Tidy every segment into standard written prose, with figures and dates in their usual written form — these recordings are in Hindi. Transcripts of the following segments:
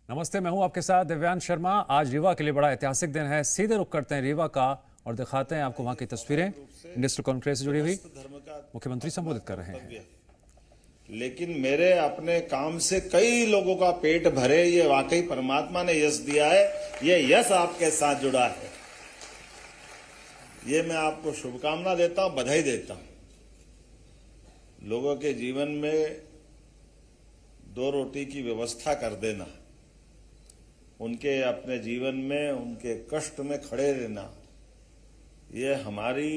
नमस्ते, मैं हूं आपके साथ दिव्यांश शर्मा। आज रीवा के लिए बड़ा ऐतिहासिक दिन है। सीधे रुख करते हैं रीवा का और दिखाते हैं आपको वहां की तस्वीरें। इंडस्ट्रियल कॉन्क्लेव से जुड़ी हुई मुख्यमंत्री संबोधित कर रहे हैं। लेकिन मेरे अपने काम से कई लोगों का पेट भरे, ये वाकई परमात्मा ने यश दिया है। ये यश आपके साथ जुड़ा है, ये मैं आपको शुभकामना देता हूं, बधाई देता हूं। लोगों के जीवन में दो रोटी की व्यवस्था कर देना, उनके अपने जीवन में उनके कष्ट में खड़े रहना, ये हमारी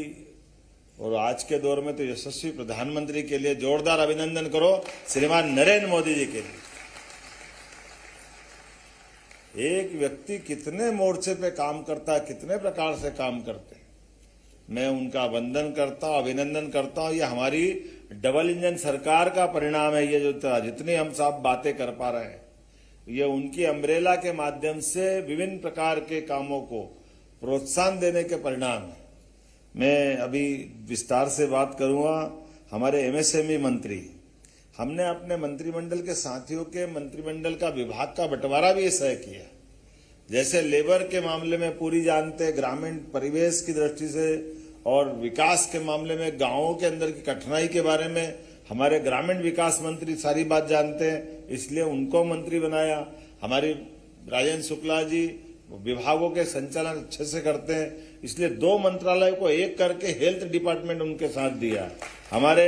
और आज के दौर में तो यशस्वी प्रधानमंत्री के लिए जोरदार अभिनंदन करो श्रीमान नरेंद्र मोदी जी के लिए। एक व्यक्ति कितने मोर्चे पे काम करता है, कितने प्रकार से काम करते हैं, मैं उनका वंदन करता हूं, अभिनंदन करता हूं। ये हमारी डबल इंजन सरकार का परिणाम है। ये जो जितनी हम सब बातें कर पा रहे हैं, ये उनकी अम्ब्रेला के माध्यम से विभिन्न प्रकार के कामों को प्रोत्साहन देने के परिणाम है। मैं अभी विस्तार से बात करूंगा। हमारे एमएसएमई मंत्री, हमने अपने मंत्रिमंडल के साथियों के मंत्रिमंडल का विभाग का बंटवारा भी ऐसा किया। जैसे लेबर के मामले में पूरी जानते, ग्रामीण परिवेश की दृष्टि से और विकास के मामले में गांवों के अंदर की कठिनाई के बारे में हमारे ग्रामीण विकास मंत्री सारी बात जानते हैं, इसलिए उनको मंत्री बनाया। हमारी राजेंद्र शुक्ला जी विभागों के संचालन अच्छे से करते हैं, इसलिए दो मंत्रालय को एक करके हेल्थ डिपार्टमेंट उनके साथ दिया। हमारे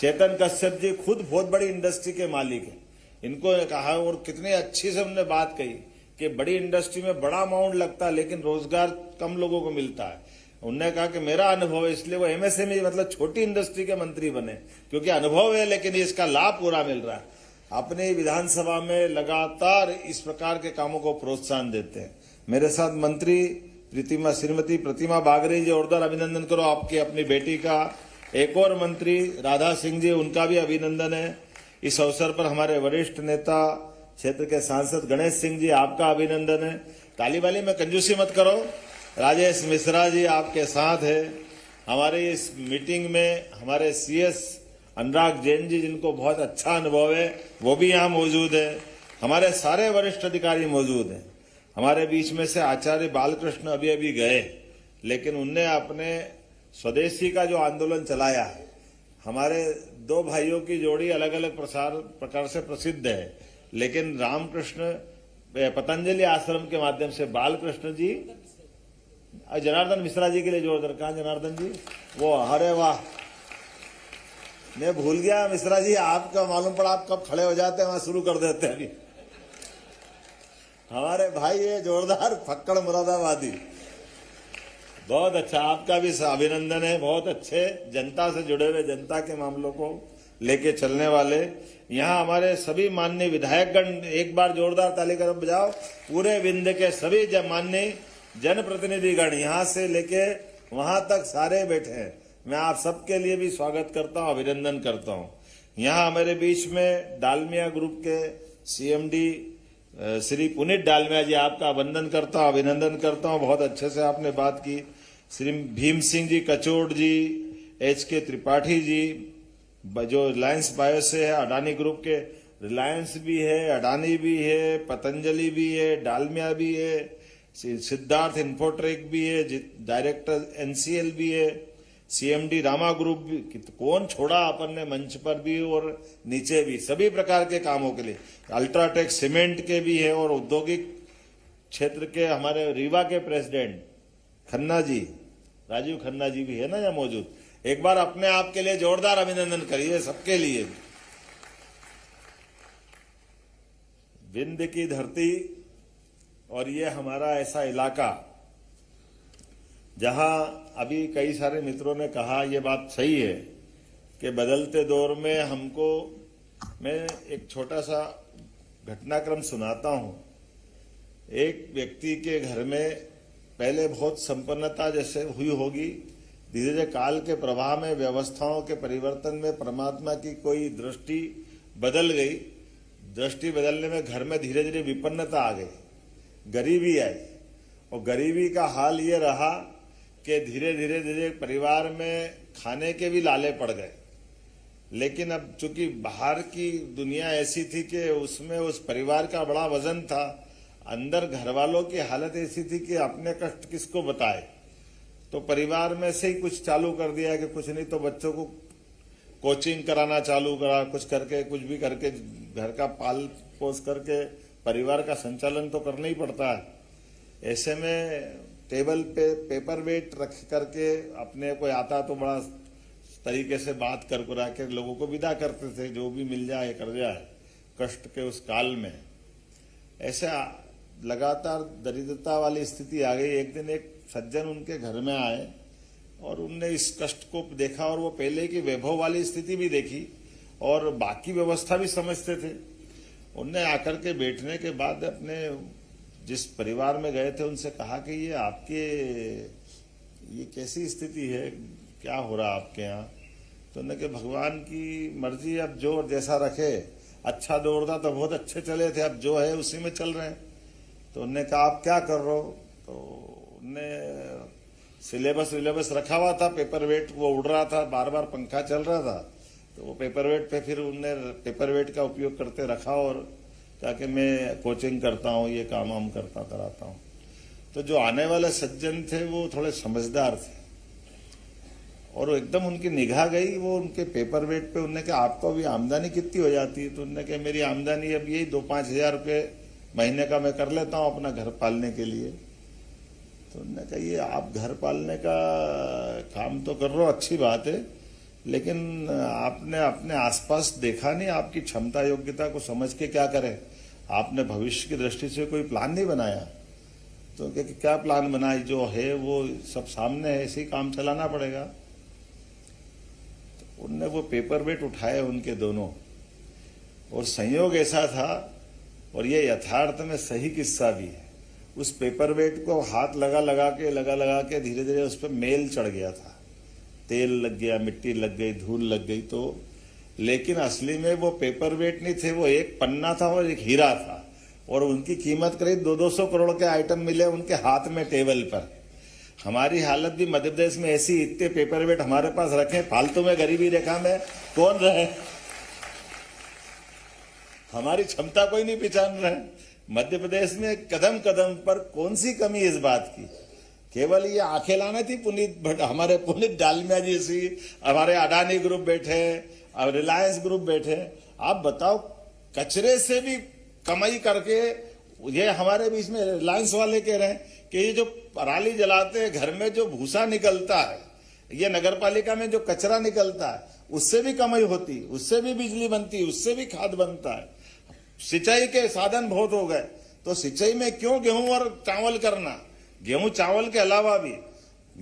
चेतन कश्यप जी खुद बहुत बड़ी इंडस्ट्री के मालिक हैं, इनको कहा और कितनी अच्छी से उन्होंने बात कही कि बड़ी इंडस्ट्री में बड़ा अमाउंट लगता है लेकिन रोजगार कम लोगों को मिलता है। उन्होंने कहा कि मेरा अनुभव है, इसलिए वो एमएसएमई मतलब छोटी इंडस्ट्री के मंत्री बने, क्योंकि अनुभव है लेकिन इसका लाभ पूरा मिल रहा है। अपनी विधानसभा में लगातार इस प्रकार के कामों को प्रोत्साहन देते हैं। मेरे साथ मंत्री श्रीमती प्रतिमा बागरे जी, जोरदार अभिनंदन करो आपकी अपनी बेटी का। एक और मंत्री राधा सिंह जी, उनका भी अभिनंदन है। इस अवसर पर हमारे वरिष्ठ नेता क्षेत्र के सांसद गणेश सिंह जी, आपका अभिनंदन है। ताली वाली में कंजूसी मत करो। राजेश मिश्रा जी आपके साथ है। हमारे इस मीटिंग में हमारे सीएस अनुराग जैन जी, जिनको बहुत अच्छा अनुभव है, वो भी यहाँ मौजूद है। हमारे सारे वरिष्ठ अधिकारी मौजूद हैं। हमारे बीच में से आचार्य बालकृष्ण अभी अभी गए, लेकिन उनने अपने स्वदेशी का जो आंदोलन चलाया है। हमारे दो भाइयों की जोड़ी अलग अलग प्रकार से प्रसिद्ध है, लेकिन रामकृष्ण पतंजलि आश्रम के माध्यम से बालकृष्ण जी, जनार्दन मिश्रा जी के लिए जोरदार। कहा जनार्दन जी? वो, अरे वाह, मैं भूल गया मिश्रा जी, आपका मालूम पड़ा आप कब खड़े हो जाते हैं, वहां शुरू कर देते हैं। अभी हमारे भाई ये जोरदार फक्कड़ मुरादाबादी, बहुत अच्छा, आपका भी अभिनंदन है। बहुत अच्छे जनता से जुड़े हुए, जनता के मामलों को लेके चलने वाले यहाँ हमारे सभी माननीय विधायकगण, एक बार जोरदार ताली कर बजाओ। पूरे विंध्य के सभी माननीय जनप्रतिनिधिगण यहाँ से लेके वहां तक सारे बैठे हैं। मैं आप सबके लिए भी स्वागत करता हूँ, अभिनंदन करता हूँ। यहाँ हमारे बीच में डालमिया ग्रुप के सीएमडी श्री पुनीत डालमिया जी, आपका वंदन करता हूँ, अभिनंदन करता हूँ। बहुत अच्छे से आपने बात की। श्री भीम सिंह जी कचोड़ जी, HK त्रिपाठी जी, जो रिलायंस बायो से है, अडानी ग्रुप के, रिलायंस भी है, अडानी भी है, पतंजलि भी है, डालमिया भी है, सिद्धार्थ इन्फोट्रेक भी है, डायरेक्टर NCL भी है, CMD रामा ग्रुप भी, कौन छोड़ा अपन ने मंच पर भी और नीचे भी, सभी प्रकार के कामों के लिए। अल्ट्राटेक सीमेंट के भी है और औद्योगिक क्षेत्र के हमारे रीवा के प्रेसिडेंट खन्ना जी, राजीव खन्ना जी भी है ना यहाँ मौजूद। एक बार अपने आप के लिए जोरदार अभिनंदन करिए, सबके लिए। विंध्य की धरती और ये हमारा ऐसा इलाका जहां अभी कई सारे मित्रों ने कहा, ये बात सही है कि बदलते दौर में हमको, मैं एक छोटा सा घटनाक्रम सुनाता हूं। एक व्यक्ति के घर में पहले बहुत संपन्नता जैसे हुई होगी, धीरे धीरे काल के प्रवाह में, व्यवस्थाओं के परिवर्तन में परमात्मा की कोई दृष्टि बदल गई। दृष्टि बदलने में घर में धीरे धीरे विपन्नता आ गई, गरीबी आई, और गरीबी का हाल ये रहा कि धीरे धीरे परिवार में खाने के भी लाले पड़ गए। लेकिन अब चूंकि बाहर की दुनिया ऐसी थी कि उसमें उस परिवार का बड़ा वजन था, अंदर घर वालों की हालत ऐसी थी कि अपने कष्ट किसको बताए, तो परिवार में से ही कुछ चालू कर दिया कि कुछ नहीं तो बच्चों को कोचिंग कराना चालू करा, कुछ करके कुछ भी करके घर का पाल पोस करके परिवार का संचालन तो करना ही पड़ता है। ऐसे में टेबल पे पेपर वेट रख करके अपने कोई आता तो बड़ा तरीके से बात कर कुरा के लोगों को विदा करते थे, जो भी मिल जाए कर जाए कष्ट के उस काल में। ऐसे लगातार दरिद्रता वाली स्थिति आ गई। एक दिन एक सज्जन उनके घर में आए और उनने इस कष्ट को देखा और वो पहले की वैभव वाली स्थिति भी देखी और बाकी व्यवस्था भी समझते थे। उनने आकर के बैठने के बाद अपने जिस परिवार में गए थे उनसे कहा कि ये आपके ये कैसी स्थिति है, क्या हो रहा आपके यहाँ? तो उन्होंने कहा भगवान की मर्जी, अब जो जैसा रखे। अच्छा दौड़ता तो बहुत अच्छे चले थे, अब जो है उसी में चल रहे हैं। तो उन्होंने कहा आप क्या कर रहे हो? तो उनने सिलेबस रखा हुआ था, पेपर वेट वो उड़ रहा था, बार बार पंखा चल रहा था, तो वो पेपर वेट पे फिर उनने पेपर वेट का उपयोग करते रखा और कहा कि मैं कोचिंग करता हूँ, ये काम वाम कराता हूँ। तो जो आने वाले सज्जन थे वो थोड़े समझदार थे और एकदम उनकी निगाह गई वो उनके पेपर वेट पे। उन्होंने कहा आपको अभी आमदनी कितनी हो जाती है? तो उन्होंने कहा मेरी आमदनी अब यही 2-5 हज़ार रुपये महीने का मैं कर लेता हूँ अपना घर पालने के लिए। तो उन्होंने कहा ये आप घर पालने का काम तो कर रहे हो, अच्छी बात है, लेकिन आपने अपने आसपास देखा नहीं, आपकी क्षमता योग्यता को समझ के क्या करें? आपने भविष्य की दृष्टि से कोई प्लान नहीं बनाया। तो क्या प्लान बनाई? जो है वो सब सामने है, ऐसे ही काम चलाना पड़ेगा। तो उनने वो पेपर वेट उठाए उनके दोनों, और संयोग ऐसा था और ये यथार्थ में सही किस्सा भी है, उस पेपर वेट को हाथ लगा के धीरे धीरे उस पर मेल चढ़ गया था, तेल लग गया, मिट्टी लग गई, धूल लग गई। तो लेकिन असली में वो पेपर वेट नहीं थे, वो एक पन्ना था और एक हीरा था, और उनकी कीमत करीब 200 करोड़ के आइटम मिले उनके हाथ में टेबल पर। हमारी हालत भी मध्य प्रदेश में ऐसी, इतने पेपर वेट हमारे पास रखे, फालतू में गरीबी रेखा में कौन रहे? हमारी क्षमता कोई नहीं पहचान रहे। मध्य प्रदेश में कदम कदम पर कौन सी कमी इस बात की? केवल ये आंखें लाना थी हमारे पुनीत डालमिया जी सी, हमारे अडानी ग्रुप बैठे और रिलायंस ग्रुप बैठे। आप बताओ, कचरे से भी कमाई करके ये हमारे बीच में रिलायंस वाले कह रहे हैं कि ये जो पराली जलाते हैं, घर में जो भूसा निकलता है, ये नगर पालिका में जो कचरा निकलता है, उससे भी कमाई होती, उससे भी बिजली बनती, उससे भी खाद बनता है। सिंचाई के साधन बहुत हो गए, तो सिंचाई में क्यों गेहूं और चावल करना? गेहूं चावल के अलावा भी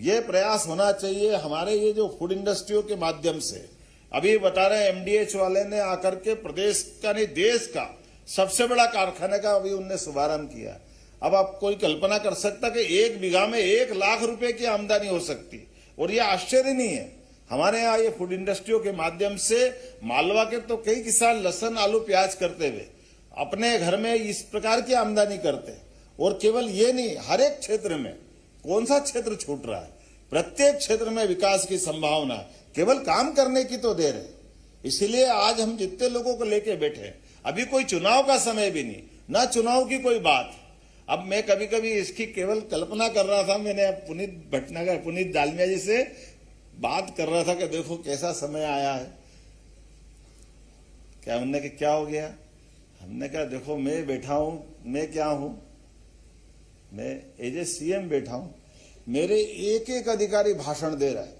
ये प्रयास होना चाहिए हमारे ये जो फूड इंडस्ट्रियों के माध्यम से। अभी बता रहे हैं MDH वाले ने आकर के प्रदेश का नहीं देश का सबसे बड़ा कारखाने का अभी उनने शुभारंभ किया। अब आप कोई कल्पना कर सकता कि 1 बीघा में 1 लाख रुपए की आमदनी हो सकती, और ये आश्चर्य नहीं है। हमारे यहाँ ये फूड इंडस्ट्रियों के माध्यम से मालवा के तो कई किसान लहसुन आलू प्याज करते हुए अपने घर में इस प्रकार की आमदनी करते। और केवल ये नहीं, हर एक क्षेत्र में, कौन सा क्षेत्र छूट रहा है? प्रत्येक क्षेत्र में विकास की संभावना, केवल काम करने की तो देर है। इसलिए आज हम जितने लोगों को लेके बैठे, अभी कोई चुनाव का समय भी नहीं, ना चुनाव की कोई बात। अब मैं कभी कभी इसकी केवल कल्पना कर रहा था, मैंने पुनीत भटनागर, पुनीत डालमिया जी से बात कर रहा था कि देखो कैसा समय आया है। क्या उन्होंने कि क्या हो गया? हमने कहा देखो मैं बैठा हूं, मैं क्या हूं, मैं एज ए CM बैठा हूं, मेरे एक एक अधिकारी भाषण दे रहा है,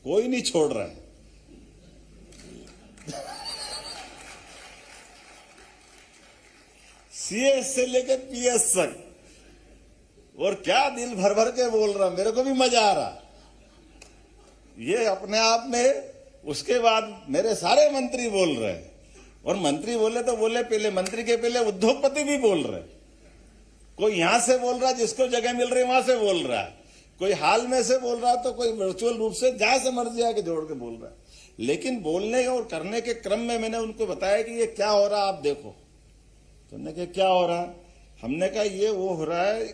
कोई नहीं छोड़ रहा है। CS से लेकर PS तक, और क्या दिल भर भर के बोल रहा, मेरे को भी मजा आ रहा ये अपने आप में। उसके बाद मेरे सारे मंत्री बोल रहे हैं, और मंत्री बोले तो बोले, पहले मंत्री के पहले उद्योगपति भी बोल रहे। कोई यहां से बोल रहा है, जिसको जगह मिल रही वहां से बोल रहा है, कोई हाल में से बोल रहा है, तो कोई वर्चुअल रूप से जहां से मर्जी आके जोड़ के बोल रहा है। लेकिन बोलने और करने के क्रम में मैंने उनको बताया कि ये क्या हो रहा है, आप देखो। तो उन्होंने कहा क्या हो रहा है? हमने कहा ये वो हो रहा है,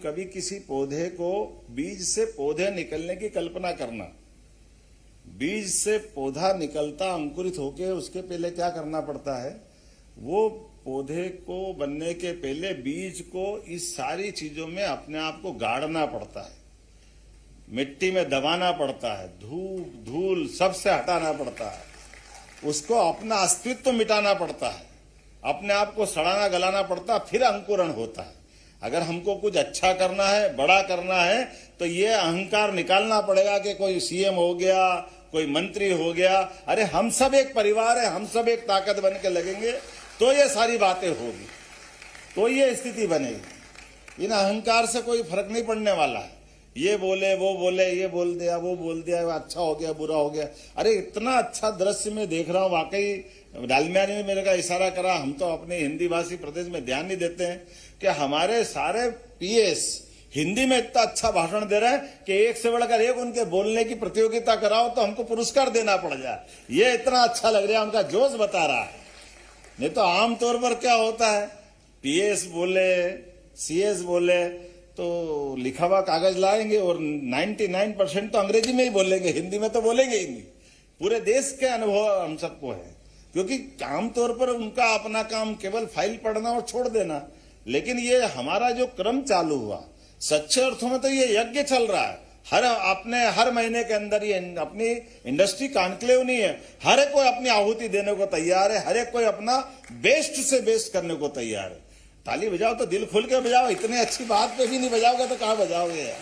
कभी किसी पौधे को, बीज से पौधे निकलने की कल्पना करना, बीज से पौधा निकलता अंकुरित होके उसके पहले क्या करना पड़ता है, वो पौधे को बनने के पहले बीज को इस सारी चीजों में अपने आप को गाड़ना पड़ता है, मिट्टी में दबाना पड़ता है, धूप धूल सबसे हटाना पड़ता है, उसको अपना अस्तित्व मिटाना पड़ता है, अपने आप को सड़ाना गलाना पड़ता है, फिर अंकुरण होता है। अगर हमको कुछ अच्छा करना है, बड़ा करना है, तो ये अहंकार निकालना पड़ेगा कि कोई सीएम हो गया, कोई मंत्री हो गया। अरे हम सब एक परिवार है, हम सब एक ताकत बन के लगेंगे तो ये सारी बातें होगी, तो ये स्थिति बनेगी। इन अहंकार से कोई फर्क नहीं पड़ने वाला है। ये बोले वो बोले, ये बोल दिया वो बोल दिया, अच्छा हो गया बुरा हो गया। अरे इतना अच्छा दृश्य में देख रहा हूँ, वाकई डालमिया ने मेरे का इशारा करा, हम तो अपने हिंदी भाषी प्रदेश में ध्यान नहीं देते हैं कि हमारे सारे पीएस हिंदी में इतना अच्छा भाषण दे रहे हैं कि एक से बढ़कर एक उनके बोलने की प्रतियोगिता कराओ तो हमको पुरस्कार देना पड़ जाए। ये इतना अच्छा लग रहा है, उनका जोश बता रहा है। नहीं तो आमतौर पर क्या होता है, पीएस बोले सीएस बोले तो लिखा हुआ कागज लाएंगे और 99% तो अंग्रेजी में ही बोलेंगे, हिंदी में तो बोलेंगे ही नहीं। पूरे देश के अनुभव हम सबको है, क्योंकि आमतौर पर उनका अपना काम केवल फाइल पढ़ना और छोड़ देना। लेकिन ये हमारा जो क्रम चालू हुआ, सच्चे अर्थों में तो ये यज्ञ चल रहा है। हर महीने के अंदर ये अपनी इंडस्ट्री कॉन्क्लेव नहीं है, हर एक कोई अपनी आहुति देने को तैयार है, हर एक कोई अपना बेस्ट से बेस्ट करने को तैयार है। ताली बजाओ तो दिल खोल के बजाओ, इतनी अच्छी बात पे भी नहीं बजाओगे तो कहां बजाओगे यार।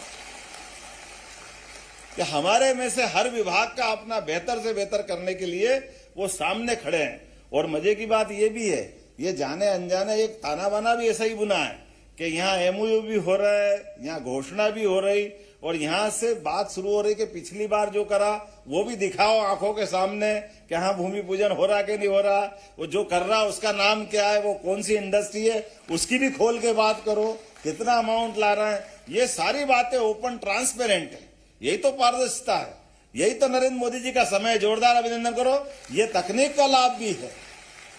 कि हमारे में से हर विभाग का अपना बेहतर से बेहतर करने के लिए वो सामने खड़े हैं। और मजे की बात ये भी है, ये जाने अनजाने एक ताना बाना भी ऐसा ही बुना है कि यहाँ एमओयू भी हो रहा है, यहाँ घोषणा भी हो रही, और यहाँ से बात शुरू हो रही कि पिछली बार जो करा वो भी दिखाओ आंखों के सामने कि हाँ भूमि पूजन हो रहा कि नहीं हो रहा, वो जो कर रहा उसका नाम क्या है, वो कौन सी इंडस्ट्री है, उसकी भी खोल के बात करो, कितना अमाउंट ला रहा है। ये सारी बातें ओपन ट्रांसपेरेंट है, यही तो पारदर्शिता है, यही तो नरेंद्र मोदी जी का समय है। जोरदार अभिनंदन करो। ये तकनीक का लाभ भी है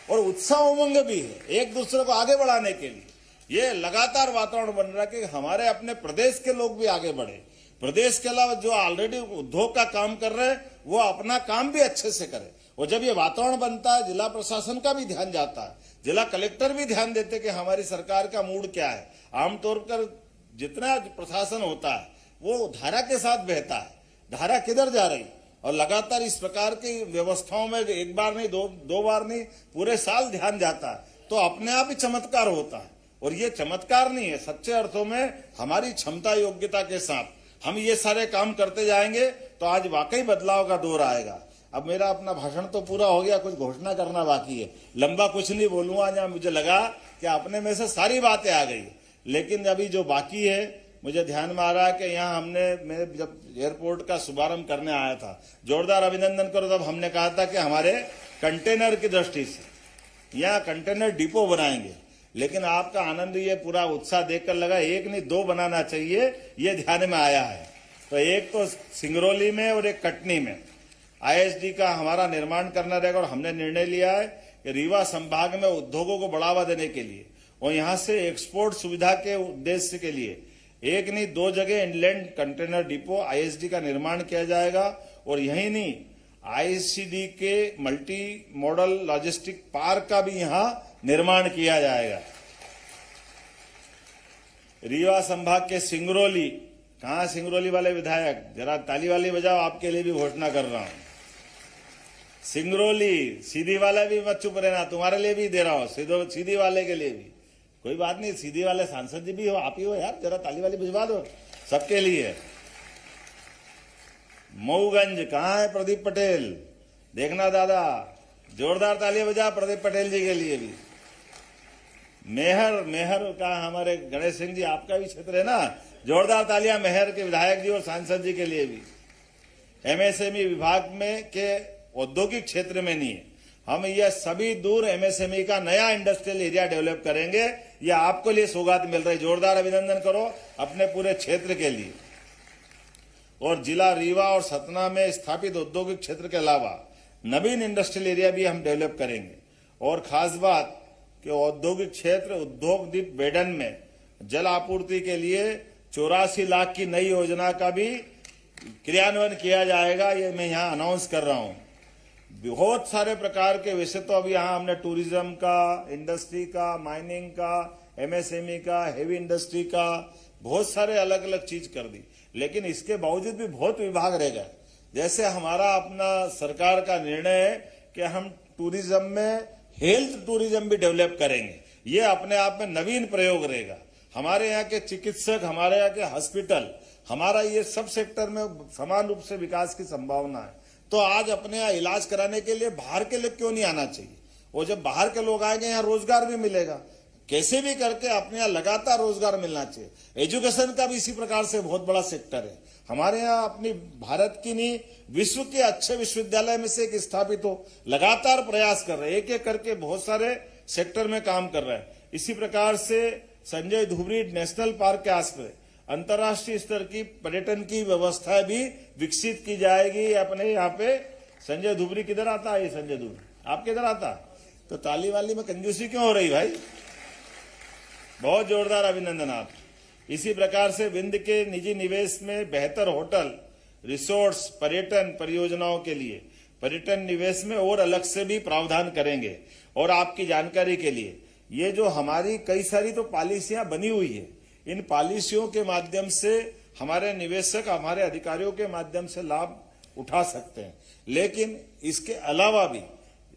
और उत्साह उमंग भी है एक दूसरे को आगे बढ़ाने के लिए। ये लगातार वातावरण बन रहा है कि हमारे अपने प्रदेश के लोग भी आगे बढ़े, प्रदेश के अलावा जो ऑलरेडी उद्योग का काम कर रहे हैं वो अपना काम भी अच्छे से करे। और जब ये वातावरण बनता है, जिला प्रशासन का भी ध्यान जाता है, जिला कलेक्टर भी ध्यान देते कि हमारी सरकार का मूड क्या है। आमतौर पर जितना प्रशासन होता है वो धारा के साथ बहता है, धारा किधर जा रही, और लगातार इस प्रकार की व्यवस्थाओं में एक बार नहीं दो बार नहीं पूरे साल ध्यान जाता है, तो अपने आप ही चमत्कार होता है। और ये चमत्कार नहीं है, सच्चे अर्थों में हमारी क्षमता योग्यता के साथ हम ये सारे काम करते जाएंगे तो आज वाकई बदलाव का दौर आएगा। अब मेरा अपना भाषण तो पूरा हो गया, कुछ घोषणा करना बाकी है। लंबा कुछ नहीं बोलूंगा, जहां मुझे लगा कि अपने में से सारी बातें आ गई, लेकिन अभी जो बाकी है मुझे ध्यान में आ रहा है कि यहाँ मैं जब एयरपोर्ट का शुभारंभ करने आया था, जोरदार अभिनंदन करो, तब हमने कहा था कि हमारे कंटेनर की दृष्टि से यहाँ कंटेनर डिपो बनाएंगे। लेकिन आपका आनंद, ये पूरा उत्साह देखकर लगा एक नहीं दो बनाना चाहिए, ये ध्यान में आया है। तो एक तो सिंगरौली में और एक कटनी में आईएसडी का हमारा निर्माण करना रहेगा। और हमने निर्णय लिया है कि रीवा संभाग में उद्योगों को बढ़ावा देने के लिए और यहाँ से एक्सपोर्ट सुविधा के उद्देश्य के लिए एक नहीं दो जगह इनलैंड कंटेनर डिपो आईएसडी का निर्माण किया जाएगा। और यही नहीं, आईसीडी के मल्टी मॉडल लॉजिस्टिक पार्क का भी यहाँ निर्माण किया जाएगा। रीवा संभाग के सिंगरौली, कहां सिंगरौली वाले विधायक, जरा ताली वाली बजाओ, आपके लिए भी घोषणा कर रहा हूं। सिंगरौली सीधी वाला भी मत चुप रहना, तुम्हारे लिए भी दे रहा हूं, सीधी वाले के लिए भी। कोई बात नहीं, सीधी वाले सांसद जी भी हो, आप ही हो यार, जरा ताली वाली भिजवा दो सबके लिए। मऊगंज, कहां है प्रदीप पटेल, देखना दादा, जोरदार ताली बजा प्रदीप पटेल जी के लिए भी। मेहर का हमारे गणेश सिंह जी, आपका भी क्षेत्र है ना, जोरदार तालियां मेहर के विधायक जी और सांसद जी के लिए भी। एमएसएमई विभाग में के औद्योगिक क्षेत्र में नहीं है, हम यह सभी दूर एमएसएमई का नया इंडस्ट्रियल एरिया डेवलप करेंगे। यह आपको लिए सौगात मिल रही, जोरदार अभिनंदन करो अपने पूरे क्षेत्र के लिए। और जिला रीवा और सतना में स्थापित औद्योगिक क्षेत्र के अलावा नवीन इंडस्ट्रियल एरिया भी हम डेवलप करेंगे। और खास बात कि औद्योगिक क्षेत्र उद्योग दीप बेडन में जल आपूर्ति के लिए 84 लाख की नई योजना का भी क्रियान्वयन किया जाएगा, ये मैं यहाँ अनाउंस कर रहा हूँ। बहुत सारे प्रकार के वैसे तो अभी यहाँ हमने टूरिज्म का, इंडस्ट्री का, माइनिंग का, एमएसएमई का, हेवी इंडस्ट्री का, बहुत सारे अलग अलग चीज कर दी, लेकिन इसके बावजूद भी बहुत विभाग रह गए। जैसे हमारा अपना सरकार का निर्णय है कि हम टूरिज्म में हेल्थ टूरिज्म भी डेवलप करेंगे, ये अपने आप में नवीन प्रयोग रहेगा। हमारे यहाँ के चिकित्सक, हमारे यहाँ के हॉस्पिटल, हमारा ये सब सेक्टर में समान रूप से विकास की संभावना है। तो आज अपने यहाँ इलाज कराने के लिए बाहर के लोग क्यों नहीं आना चाहिए? और जब बाहर के लोग आएंगे यहाँ रोजगार भी मिलेगा। कैसे भी करके अपने यहाँ लगातार रोजगार मिलना चाहिए। एजुकेशन का भी इसी प्रकार से बहुत बड़ा सेक्टर है। हमारे यहाँ अपनी भारत की नहीं, विश्व के अच्छे विश्वविद्यालय में से एक स्थापित हो, लगातार प्रयास कर रहे हैं, एक एक करके बहुत सारे सेक्टर में काम कर रहे हैं। इसी प्रकार से संजय धुबरी नेशनल पार्क के आसपास अंतर्राष्ट्रीय स्तर की पर्यटन की व्यवस्था भी विकसित की जाएगी। अपने यहाँ पे संजय धुबरी किधर आता है? संजय धुबरी आप किधर आता? तो ताली वाली में कंजूसी क्यों हो रही भाई? बहुत जोरदार अभिनंदन आप। इसी प्रकार से विंध्य के निजी निवेश में बेहतर होटल, रिसोर्ट्स, पर्यटन परियोजनाओं के लिए पर्यटन निवेश में और अलग से भी प्रावधान करेंगे। और आपकी जानकारी के लिए ये जो हमारी कई सारी तो पॉलिसियां बनी हुई है, इन पॉलिसियों के माध्यम से हमारे निवेशक, हमारे अधिकारियों के माध्यम से लाभ उठा सकते हैं। लेकिन इसके अलावा भी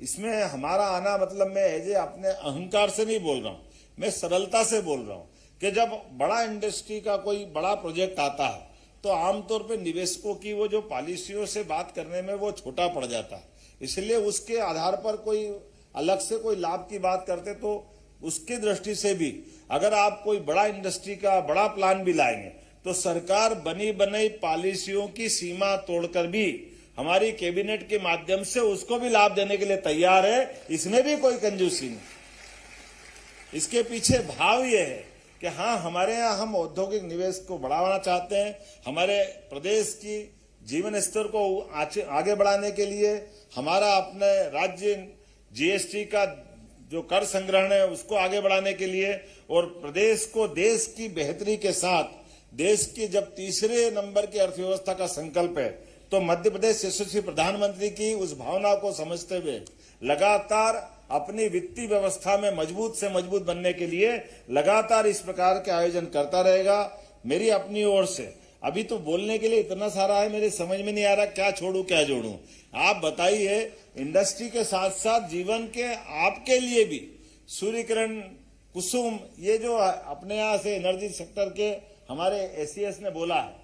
इसमें हमारा आना, मतलब मैं एजे अपने अहंकार से नहीं बोल रहा हूं, मैं सरलता से बोल रहा हूं कि जब बड़ा इंडस्ट्री का कोई बड़ा प्रोजेक्ट आता है तो आमतौर पे निवेशकों की वो जो पॉलिसियों से बात करने में वो छोटा पड़ जाता है। इसलिए उसके आधार पर कोई अलग से कोई लाभ की बात करते तो उसकी दृष्टि से भी अगर आप कोई बड़ा इंडस्ट्री का बड़ा प्लान भी लाएंगे तो सरकार बनी बनाई पॉलिसियों की सीमा तोड़कर भी हमारी कैबिनेट के माध्यम से उसको भी लाभ देने के लिए तैयार है। इसमें भी कोई कंजूसी नहीं। इसके पीछे भाव ये है कि हाँ, हमारे यहाँ हम औद्योगिक निवेश को बढ़ाना चाहते हैं। हमारे प्रदेश की जीवन स्तर को आगे बढ़ाने के लिए हमारा अपने राज्य जीएसटी का जो कर संग्रहण है उसको आगे बढ़ाने के लिए, और प्रदेश को देश की बेहतरी के साथ देश की जब तीसरे नंबर की अर्थव्यवस्था का संकल्प है तो मध्य प्रदेश यशस्वी प्रधानमंत्री की उस भावना को समझते हुए लगातार अपनी वित्तीय व्यवस्था में मजबूत से मजबूत बनने के लिए लगातार इस प्रकार के आयोजन करता रहेगा। मेरी अपनी ओर से अभी तो बोलने के लिए इतना सारा है, मेरे समझ में नहीं आ रहा क्या छोड़ू क्या जोड़ू। आप बताइए, इंडस्ट्री के साथ साथ जीवन के आपके लिए भी सूर्य किरण, कुसुम, ये जो अपने यहाँ से एनर्जी सेक्टर के हमारे एसीएस ने बोला है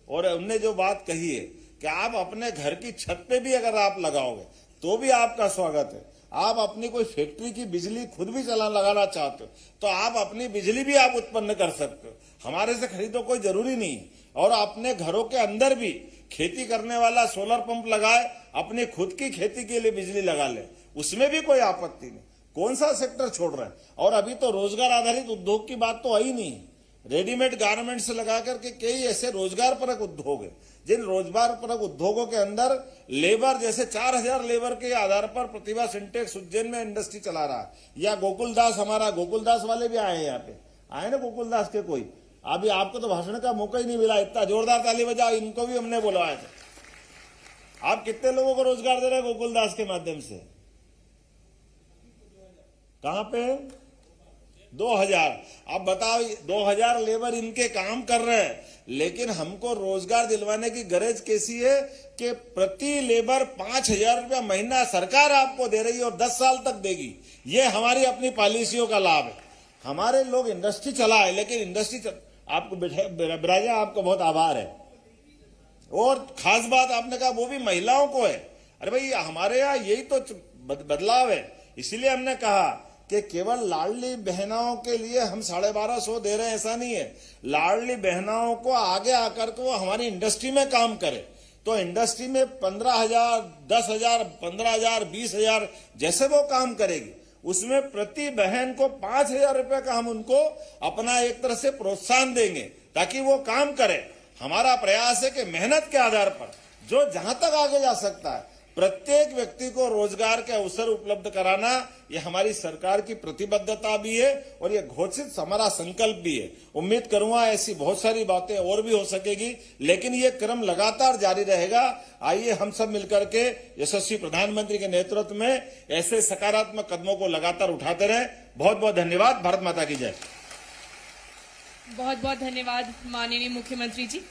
और उनने जो बात कही है कि आप अपने घर की छत पे भी अगर आप लगाओगे तो भी आपका स्वागत है। आप अपनी कोई फैक्ट्री की बिजली खुद भी लगाना चाहते हो तो आप अपनी बिजली भी आप उत्पन्न कर सकते हो, हमारे से खरीदो कोई जरूरी नहीं। और अपने घरों के अंदर भी खेती करने वाला सोलर पंप लगाए, अपनी खुद की खेती के लिए बिजली लगा ले, उसमें भी कोई आपत्ति नहीं। कौन सा सेक्टर छोड़ रहे हैं? और अभी तो रोजगार आधारित उद्योग की बात तो आई नहीं। रेडीमेड गारमेंट से लगा करके कई ऐसे रोजगार परक उद्योग है जिन रोजगार परक उद्योगों के अंदर लेबर, जैसे 4000 लेबर के आधार पर प्रतिभा सिंटेक्स उज्जैन में इंडस्ट्री चला रहा है, या गोकुलदास, हमारा गोकुलदास वाले भी आए हैं यहाँ पे, आए ना गोकुलदास के कोई। अभी आपको तो भाषण का मौका ही नहीं मिला, इतना जोरदार ताली बजाओ, इनको भी हमने बुलवाया था। आप कितने लोगों को रोजगार दे रहे हैं गोकुलदास के माध्यम से? कहां पे? 2000। अब बताओ, 2000 लेबर इनके काम कर रहे हैं, लेकिन हमको रोजगार दिलवाने की गरज कैसी है कि प्रति लेबर 5000 रुपया महीना सरकार आपको दे रही है और 10 साल तक देगी। ये हमारी अपनी पॉलिसियों का लाभ है। हमारे लोग इंडस्ट्री चलाए, लेकिन इंडस्ट्री आपको बिराजा, आपको बहुत आभार है। और खास बात आपने कहा वो भी महिलाओं को है। अरे भाई, हमारे यहाँ यही तो बदलाव है। इसीलिए हमने कहा कि केवल लाडली बहनाओं के लिए हम 1250 दे रहे हैं, ऐसा नहीं है। लाडली बहनाओं को आगे आकर के वो हमारी इंडस्ट्री में काम करे तो इंडस्ट्री में 15,000, 10,000, 15,000, 20,000 जैसे वो काम करेगी, उसमें प्रति बहन को 5,000 रुपए का हम उनको अपना एक तरह से प्रोत्साहन देंगे ताकि वो काम करे। हमारा प्रयास है कि मेहनत के आधार पर जो जहां तक आगे जा सकता है, प्रत्येक व्यक्ति को रोजगार के अवसर उपलब्ध कराना ये हमारी सरकार की प्रतिबद्धता भी है और ये घोषित हमारा संकल्प भी है। उम्मीद करूंगा ऐसी बहुत सारी बातें और भी हो सकेगी, लेकिन ये क्रम लगातार जारी रहेगा। आइए हम सब मिलकर के यशस्वी प्रधानमंत्री के नेतृत्व में ऐसे सकारात्मक कदमों को लगातार उठाते रहें। बहुत बहुत धन्यवाद। भारत माता की जय। बहुत बहुत धन्यवाद माननीय मुख्यमंत्री जी।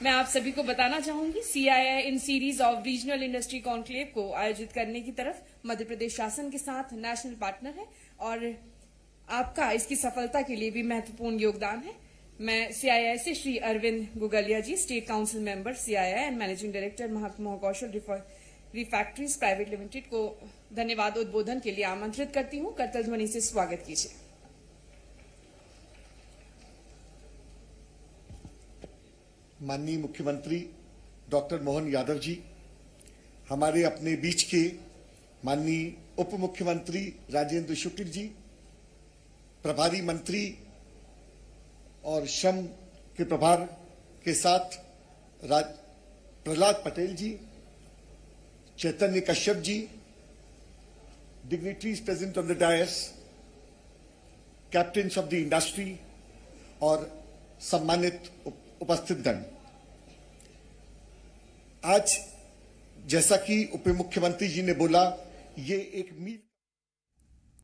मैं आप सभी को बताना चाहूंगी, CII in series of regional industry conclave को आयोजित करने की तरफ मध्य प्रदेश शासन के साथ नेशनल पार्टनर है और आपका इसकी सफलता के लिए भी महत्वपूर्ण योगदान है। मैं CII से Shri Arvind Gugalia ji, state council member CII and managing director Mahakoshal refractories private limited को धन्यवाद उद्बोधन के लिए आमंत्रित करती हूँ। करतल ध्वनि से स्वागत कीजिए। माननीय मुख्यमंत्री डॉक्टर मोहन यादव जी, हमारे अपने बीच के माननीय उप मुख्यमंत्री राजेंद्र शुक्ल जी, प्रभारी मंत्री और श्रम के प्रभार के साथ Prahlad Patel ji, Chaitanya Kashyap ji, dignitaries present on the dais, captains of the industry और सम्मानित उपस्थित गण, आज जैसा कि उप मुख्यमंत्री जी ने बोला, ये एक मील